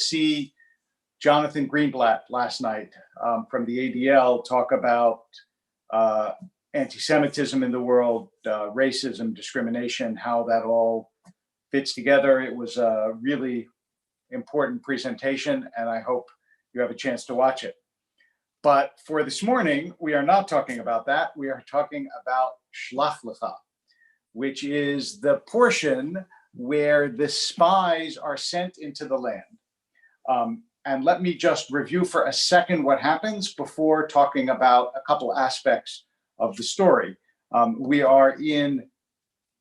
see Jonathan Greenblatt last night from the ADL talk about anti-Semitism in the world, racism, discrimination, how that all fits together. It was a really important presentation, and I hope you have a chance to watch it. But for this morning, we are not talking about that. We are talking about Shlach Lecha, which is the portion where the spies are sent into the land. And let me just review for a second what happens before talking about a couple aspects of the story. We are in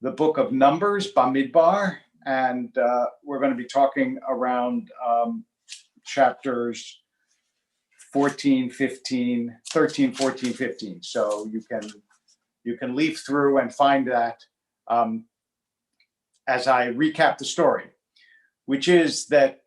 the book of Numbers, Bamidbar, and we're going to be talking around chapters 14, 15, 13, 14, 15. So you can leaf through and find that as I recap the story, which is that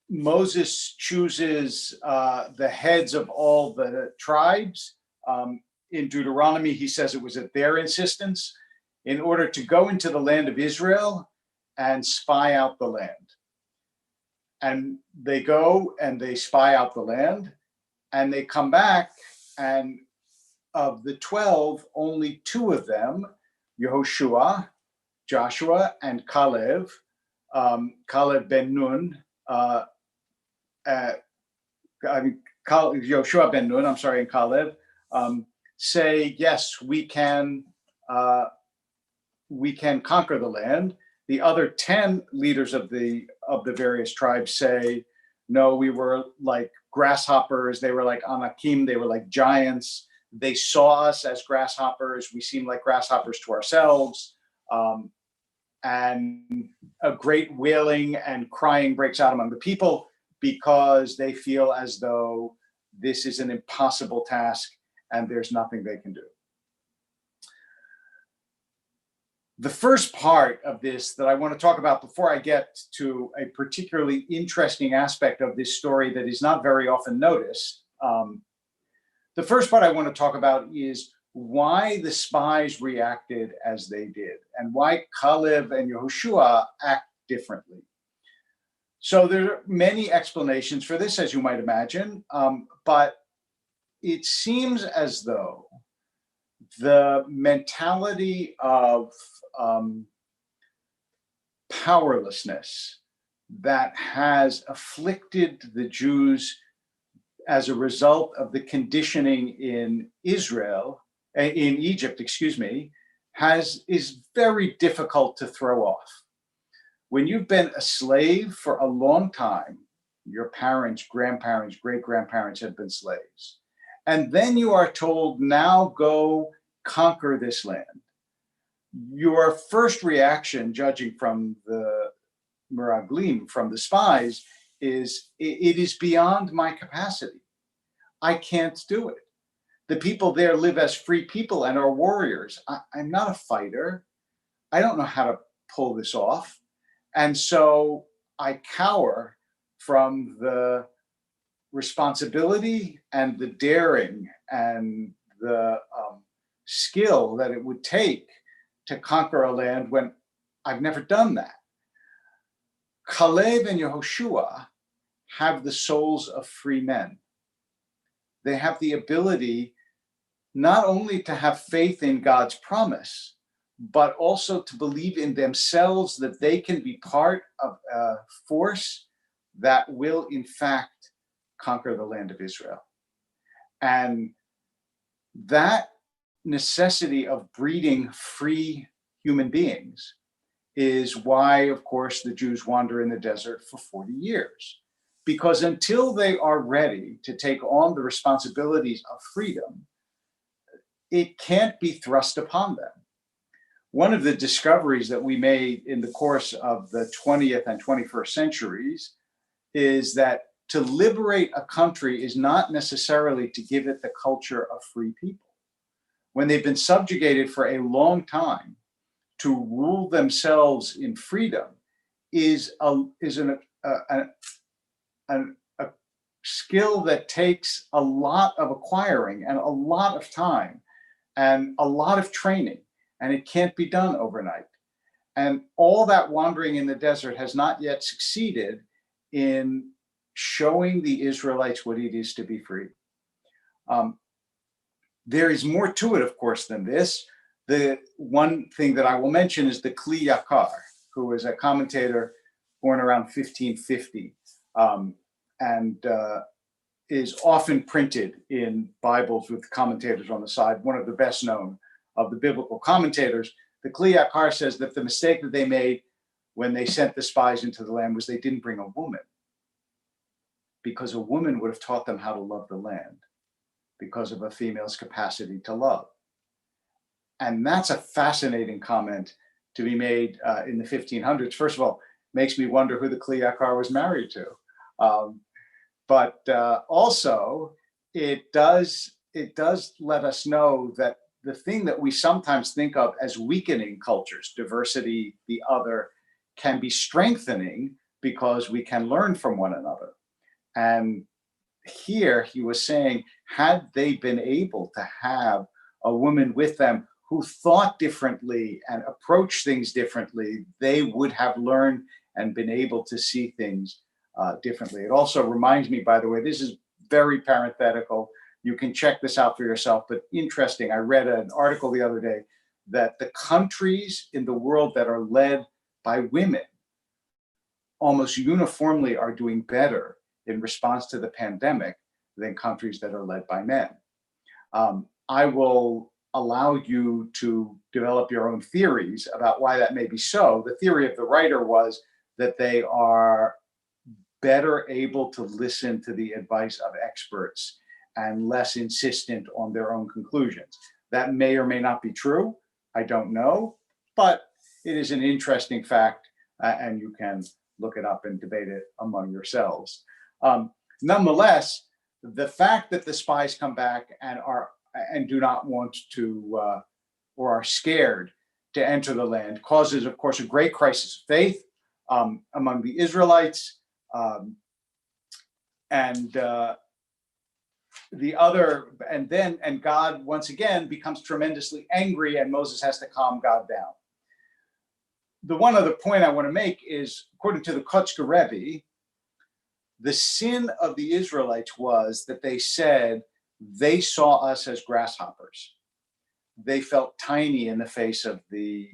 Moses chooses the heads of all the tribes. In Deuteronomy, he says it was at their insistence in order to go into the land of Israel and spy out the land. And they go and they spy out the land, and they come back, and of the 12, only 2 of them, Yehoshua, Joshua, and Caleb, Caleb ben Nun, Yehoshua ben Nun, I'm sorry, and Caleb, say, yes, we can conquer the land. The other 10 leaders of the various tribes say, no, we were like grasshoppers. They were like Anakim. They were like giants. They saw us as grasshoppers. We seemed like grasshoppers to ourselves. And a great wailing and crying breaks out among the people because they feel as though this is an impossible task and there's nothing they can do. The first part of this that I want to talk about before I get to a particularly interesting aspect of this story that is not very often noticed, the first part I want to talk about is why the spies reacted as they did and why Caleb and Yehoshua act differently. So there are many explanations for this, as you might imagine, but it seems as though the mentality of powerlessness that has afflicted the Jews as a result of the conditioning in Egypt, is very difficult to throw off. When you've been a slave for a long time, your parents, grandparents, great-grandparents have been slaves, and then you are told, now go conquer this land. Your first reaction, judging from the Meraglim, from the spies, is it is beyond my capacity. I can't do it. The people there live as free people and are warriors. I'm not a fighter. I don't know how to pull this off. And so I cower from the responsibility and the daring and the skill that it would take to conquer a land when I've never done that. Caleb and Yehoshua have the souls of free men. They have the ability not only to have faith in God's promise, but also to believe in themselves that they can be part of a force that will, in fact, conquer the land of Israel. And that necessity of breeding free human beings is why, of course, the Jews wander in the desert for 40 years. Because until they are ready to take on the responsibilities of freedom, it can't be thrust upon them. One of the discoveries that we made in the course of the 20th and 21st centuries is that to liberate a country is not necessarily to give it the culture of free people. When they've been subjugated for a long time, to rule themselves in freedom is a skill that takes a lot of acquiring and a lot of time and a lot of training, and it can't be done overnight. And all that wandering in the desert has not yet succeeded in showing the Israelites what it is to be free. There is more to it, of course, than this. The one thing that I will mention is the Kli Yakar, who was a commentator born around 1550, and is often printed in Bibles with commentators on the side, one of the best known of the biblical commentators. The Kli Yakar says that the mistake that they made when they sent the spies into the land was they didn't bring a woman, because a woman would have taught them how to love the land because of a female's capacity to love. And that's a fascinating comment to be made in the 1500s. First of all, makes me wonder who the Kli Yakar was married to. But also, it does let us know that the thing that we sometimes think of as weakening cultures, diversity, the other, can be strengthening because we can learn from one another. And here he was saying, had they been able to have a woman with them who thought differently and approached things differently, they would have learned and been able to see things differently. It also reminds me, by the way, this is very parenthetical. You can check this out for yourself, but interesting. I read an article the other day that the countries in the world that are led by women almost uniformly are doing better in response to the pandemic than countries that are led by men. I will allow you to develop your own theories about why that may be so. The theory of the writer was that they are better able to listen to the advice of experts and less insistent on their own conclusions. That may or may not be true. I don't know, but it is an interesting fact, and you can look it up and debate it among yourselves. Nonetheless, the fact that the spies come back and do not want to or are scared to enter the land causes, of course, a great crisis of faith among the Israelites, and God once again becomes tremendously angry, and Moses has to calm God down. The one other point I want to make is, according to the Kotzker Rebbe, the sin of the Israelites was that they said they saw us as grasshoppers. They felt tiny in the face of the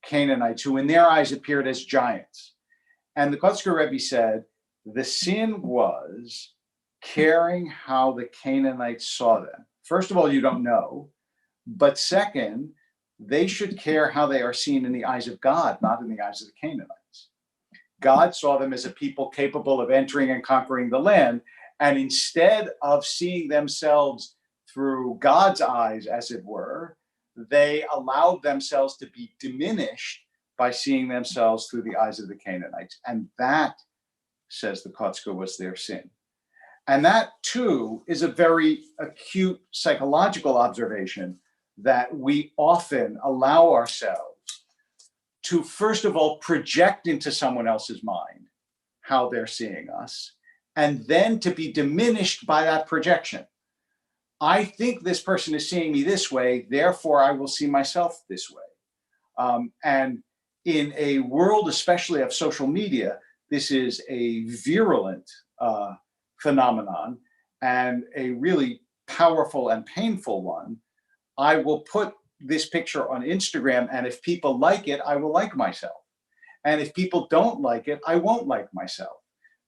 Canaanites, who in their eyes appeared as giants. And the Kotzker Rebbe said the sin was caring how the Canaanites saw them. First of all, you don't know. But second, they should care how they are seen in the eyes of God, not in the eyes of the Canaanites. God saw them as a people capable of entering and conquering the land. And instead of seeing themselves through God's eyes, as it were, they allowed themselves to be diminished by seeing themselves through the eyes of the Canaanites. And that, says the Kotzker, was their sin. And that, too, is a very acute psychological observation that we often allow ourselves to, first of all, project into someone else's mind how they're seeing us, and then to be diminished by that projection. I think this person is seeing me this way, therefore I will see myself this way. And in a world, especially of social media, this is a virulent phenomenon and a really powerful and painful one. I will put this picture on Instagram, and if people like it, I will like myself. And if people don't like it, I won't like myself,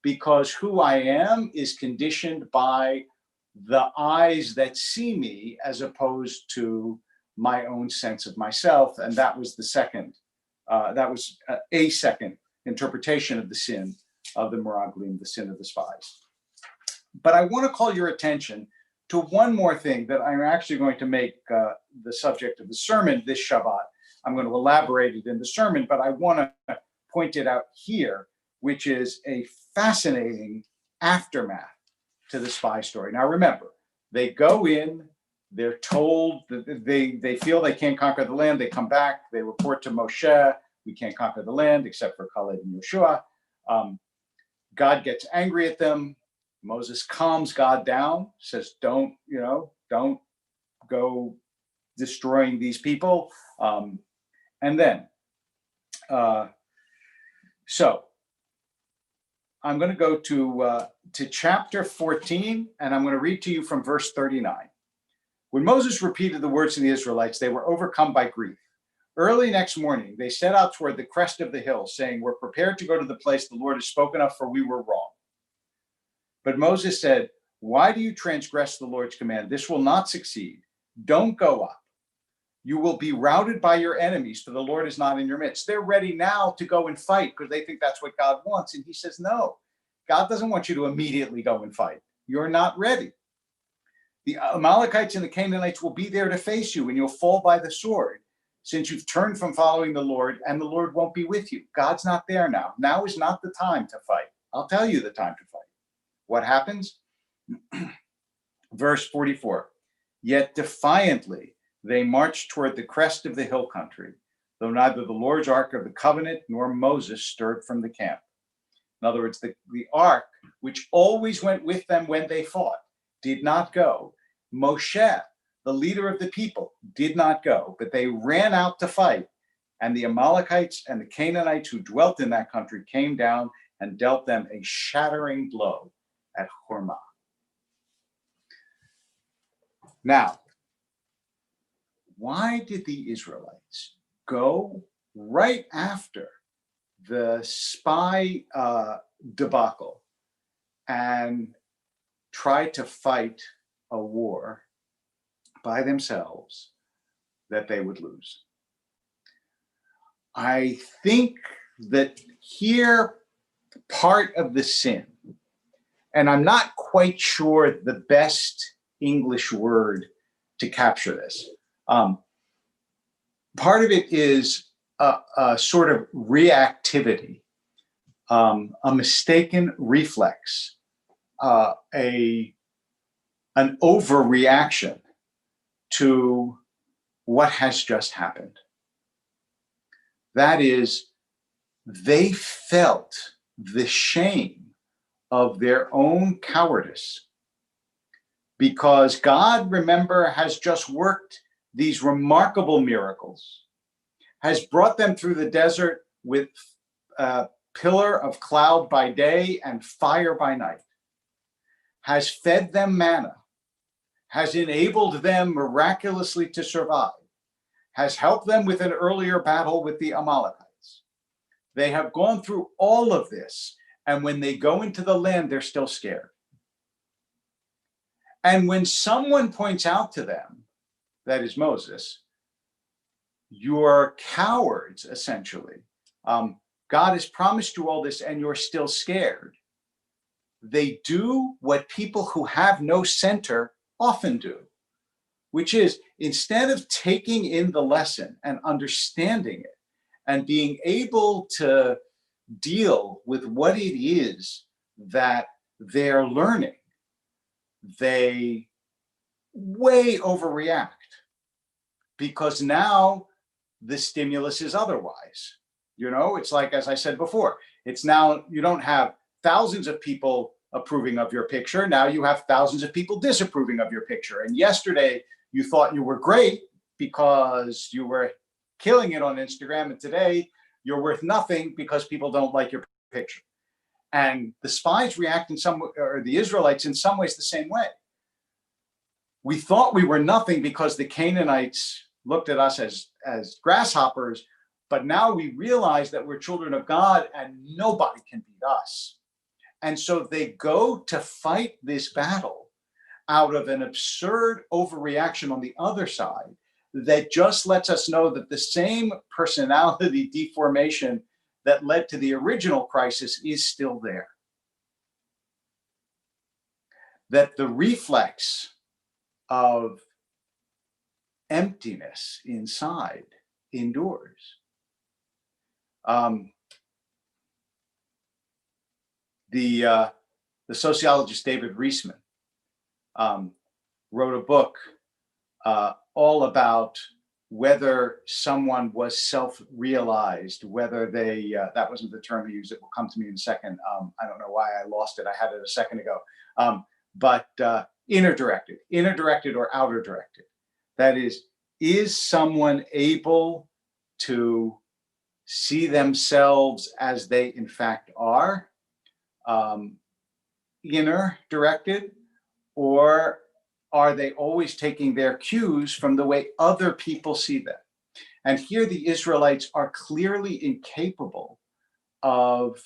because who I am is conditioned by the eyes that see me as opposed to my own sense of myself. And that was the second, a second interpretation of the sin of the Meraglim, the sin of the spies. But I want to call your attention to one more thing that I'm actually going to make the subject of the sermon this Shabbat. I'm going to elaborate it in the sermon, but I want to point it out here, which is a fascinating aftermath to the spy story. Now, remember, they go in, they're told that they feel they can't conquer the land. They come back, they report to Moshe, we can't conquer the land except for Caleb and Yeshua. God gets angry at them. Moses calms God down, says, don't go destroying these people. So I'm going to go to chapter 14, and I'm going to read to you from verse 39. When Moses repeated the words to the Israelites, they were overcome by grief. Early next morning, they set out toward the crest of the hill, saying, "We're prepared to go to the place the Lord has spoken of, for we were wrong." But Moses said, "Why do you transgress the Lord's command? This will not succeed. Don't go up. You will be routed by your enemies, for the Lord is not in your midst." They're ready now to go and fight because they think that's what God wants. And he says, no, God doesn't want you to immediately go and fight. You're not ready. The Amalekites and the Canaanites will be there to face you, and you'll fall by the sword, since you've turned from following the Lord, and the Lord won't be with you. God's not there now. Now is not the time to fight. I'll tell you the time to fight. What happens? Verse 44. Yet defiantly they marched toward the crest of the hill country, though neither the Lord's ark of the covenant nor Moses stirred from the camp. In other words, the ark, which always went with them when they fought, did not go. Moshe, the leader of the people, did not go, but they ran out to fight. And the Amalekites and the Canaanites who dwelt in that country came down and dealt them a shattering blow at Hormah. Now, why did the Israelites go right after the spy debacle and try to fight a war by themselves that they would lose? I think that here part of the sin, and I'm not quite sure the best English word to capture this. Part of it is a sort of reactivity, a mistaken reflex, an overreaction to what has just happened. That is, they felt the shame of their own cowardice because God, remember, has just worked these remarkable miracles, has brought them through the desert with a pillar of cloud by day and fire by night, has fed them manna, has enabled them miraculously to survive, has helped them with an earlier battle with the Amalekites. They have gone through all of this, and when they go into the land, they're still scared. And when someone points out to them, that is Moses, you're cowards, essentially. God has promised you all this, and you're still scared. They do what people who have no center often do, which is instead of taking in the lesson and understanding it and being able to deal with what it is that they're learning, they way overreact because now the stimulus is otherwise. You know, it's like, as I said before, it's now you don't have thousands of people approving of your picture. Now you have thousands of people disapproving of your picture. And yesterday you thought you were great because you were killing it on Instagram. And today you're worth nothing because people don't like your picture. And the spies react or the Israelites in some ways the same way. We thought we were nothing because the Canaanites looked at us as grasshoppers, but now we realize that we're children of God and nobody can beat us. And so they go to fight this battle out of an absurd overreaction on the other side that just lets us know that the same personality deformation that led to the original crisis is still there. That the reflex of emptiness inside endures. The sociologist David Reisman wrote a book all about whether someone was self-realized, whether they, that wasn't the term he used, it will come to me in a second. I don't know why I lost it. I had it a second ago. But inner directed or outer directed. That is someone able to see themselves as they in fact are? um, inner directed, or are they always taking their cues from the way other people see them? And here the Israelites are clearly incapable of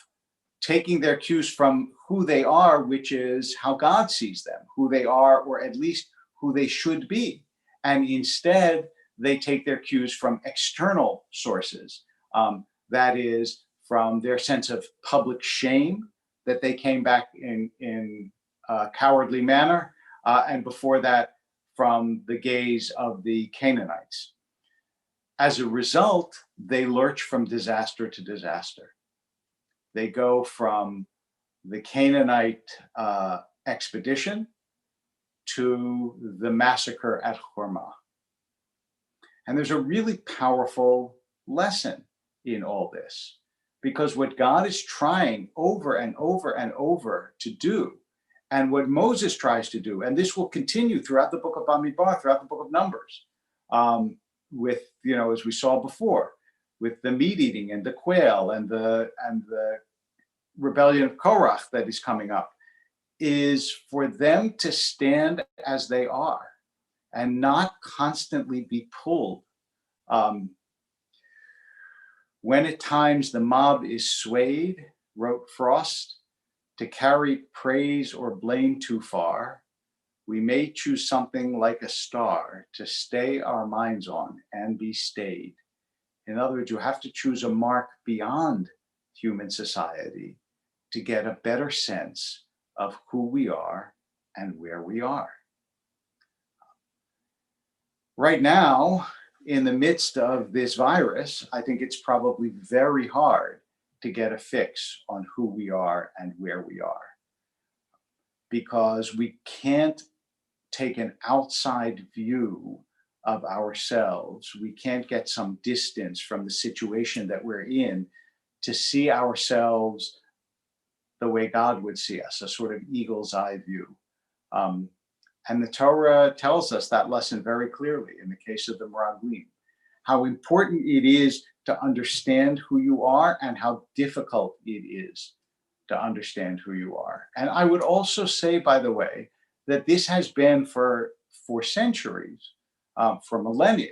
taking their cues from who they are, which is how God sees them, who they are, or at least who they should be. And instead, they take their cues from external sources. That is, from their sense of public shame that they came back in a cowardly manner, and before that, from the gaze of the Canaanites. As a result, they lurch from disaster to disaster. They go from the Canaanite expedition to the massacre at Hormah. And there's a really powerful lesson in all this, because what God is trying over and over and over to do, and what Moses tries to do, and this will continue throughout the book of Bamidbar, throughout the book of Numbers, with, as we saw before, with the meat eating and the quail and the rebellion of Korach that is coming up, is for them to stand as they are and not constantly be pulled. When at times the mob is swayed, wrote Frost, to carry praise or blame too far, we may choose something like a star to stay our minds on and be stayed. In other words, you have to choose a mark beyond human society to get a better sense of who we are and where we are. Right now, in the midst of this virus, I think it's probably very hard to get a fix on who we are and where we are, because we can't take an outside view of ourselves. We can't get some distance from the situation that we're in to see ourselves the way God would see us, a sort of eagle's eye view. And the Torah tells us that lesson very clearly in the case of the Meraglim, how important it is to understand who you are and how difficult it is to understand who you are. And I would also say, by the way, that this has been for centuries, for millennia,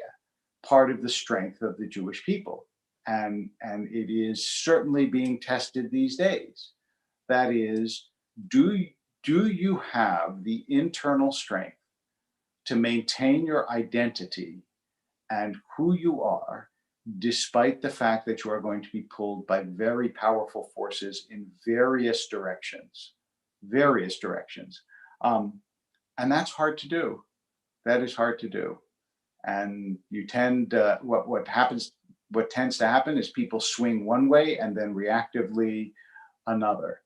part of the strength of the Jewish people. And it is certainly being tested these days. That is, do you have the internal strength to maintain your identity and who you are, despite the fact that you are going to be pulled by very powerful forces in various directions? And that's hard to do. That is hard to do. And you tend, what tends to happen is people swing one way and then reactively another.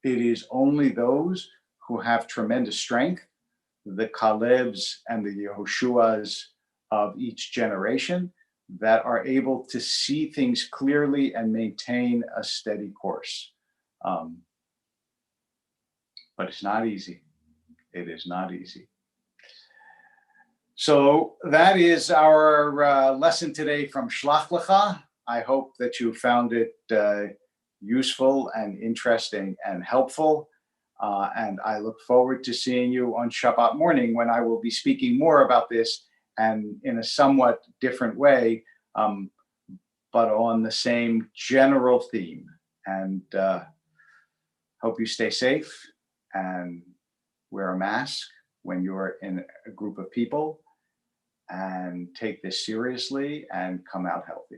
It is only those who have tremendous strength, the Calebs and the Yehoshuas of each generation, that are able to see things clearly and maintain a steady course. But it's not easy. It is not easy. So that is our lesson today from Shlach Lecha. I hope that you found it useful and interesting and helpful. And I look forward to seeing you on Shabbat morning, when I will be speaking more about this and in a somewhat different way, but on the same general theme. And hope you stay safe and wear a mask when you're in a group of people, and take this seriously and come out healthy.